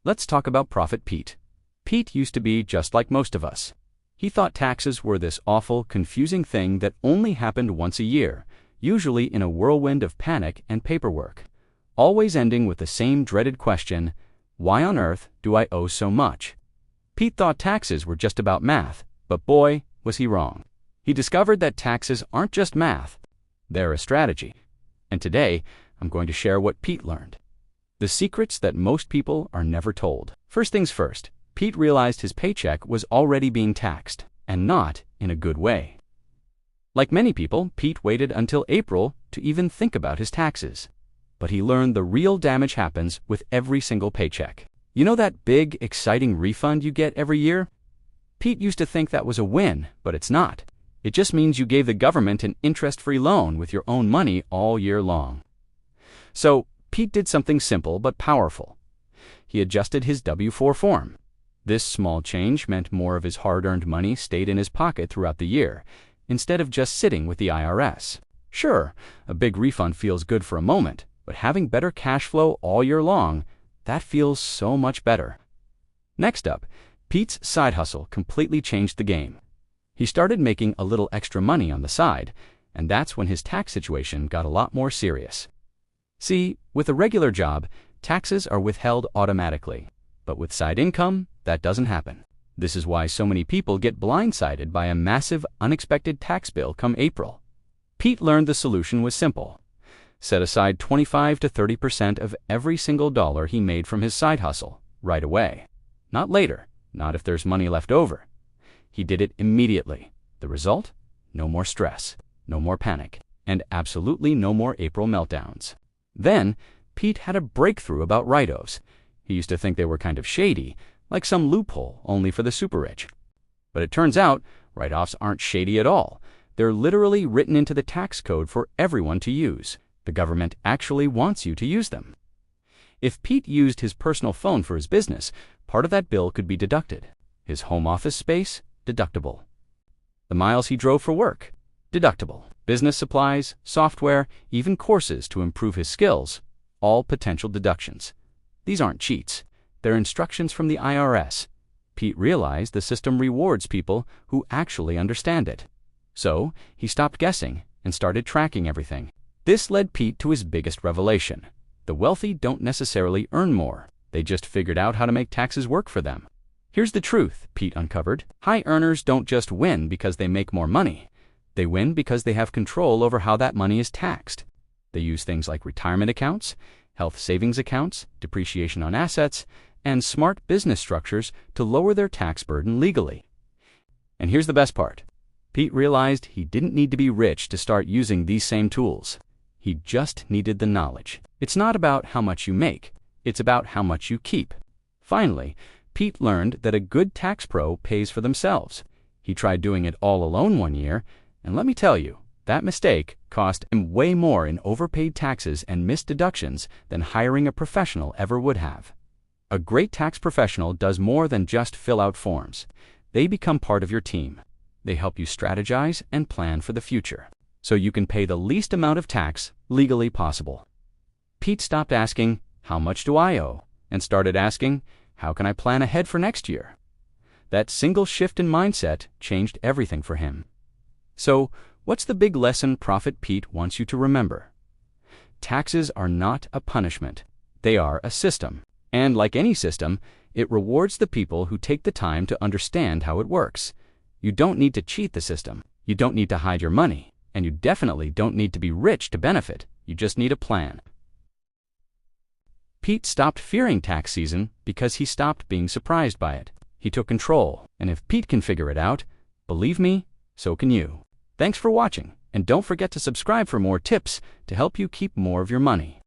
Let's talk about Prophet Pete. Pete used to be just like most of us. He thought taxes were this awful, confusing thing that only happened once a year, usually in a whirlwind of panic and paperwork, always ending with the same dreaded question, why on earth do I owe so much? Pete thought taxes were just about math, but boy, was he wrong. He discovered that taxes aren't just math, they're a strategy. And today, I'm going to share what Pete learned. The secrets that most people are never told. First things first, Pete realized his paycheck was already being taxed, and not in a good way. Like many people, Pete waited until April to even think about his taxes. But he learned the real damage happens with every single paycheck. You know that big, exciting refund you get every year? Pete used to think that was a win, but it's not. It just means you gave the government an interest-free loan with your own money all year long. So, Pete did something simple but powerful. He adjusted his W-4 form. This small change meant more of his hard-earned money stayed in his pocket throughout the year, instead of just sitting with the IRS. Sure, a big refund feels good for a moment, but having better cash flow all year long, that feels so much better. Next up, Pete's side hustle completely changed the game. He started making a little extra money on the side, and that's when his tax situation got a lot more serious. See, with a regular job, taxes are withheld automatically, but with side income, that doesn't happen. This is why so many people get blindsided by a massive, unexpected tax bill come April. Pete learned the solution was simple. Set aside 25 to 30% of every single dollar he made from his side hustle, right away. Not later, not if there's money left over. He did it immediately. The result? No more stress, no more panic, and absolutely no more April meltdowns. Then, Pete had a breakthrough about write-offs. He used to think they were kind of shady, like some loophole only for the super-rich. But it turns out, write-offs aren't shady at all. They're literally written into the tax code for everyone to use. The government actually wants you to use them. If Pete used his personal phone for his business, part of that bill could be deducted. His home office space, deductible. The miles he drove for work, deductible. Business supplies, software, even courses to improve his skills, all potential deductions. These aren't cheats. They're instructions from the IRS. Pete realized the system rewards people who actually understand it. So, he stopped guessing and started tracking everything. This led Pete to his biggest revelation. The wealthy don't necessarily earn more. They just figured out how to make taxes work for them. Here's the truth, Pete uncovered. High earners don't just win because they make more money. They win because they have control over how that money is taxed. They use things like retirement accounts, health savings accounts, depreciation on assets, and smart business structures to lower their tax burden legally. And here's the best part. Pete realized he didn't need to be rich to start using these same tools. He just needed the knowledge. It's not about how much you make. It's about how much you keep. Finally, Pete learned that a good tax pro pays for themselves. He tried doing it all alone one year, and let me tell you, that mistake cost him way more in overpaid taxes and missed deductions than hiring a professional ever would have. A great tax professional does more than just fill out forms. They become part of your team. They help you strategize and plan for the future, so you can pay the least amount of tax legally possible. Pete stopped asking, how much do I owe? And started asking, how can I plan ahead for next year? That single shift in mindset changed everything for him. So, what's the big lesson Prophet Pete wants you to remember? Taxes are not a punishment. They are a system. And like any system, it rewards the people who take the time to understand how it works. You don't need to cheat the system. You don't need to hide your money. And you definitely don't need to be rich to benefit. You just need a plan. Pete stopped fearing tax season because he stopped being surprised by it. He took control, and if Pete can figure it out, believe me, so can you. Thanks for watching, and don't forget to subscribe for more tips to help you keep more of your money.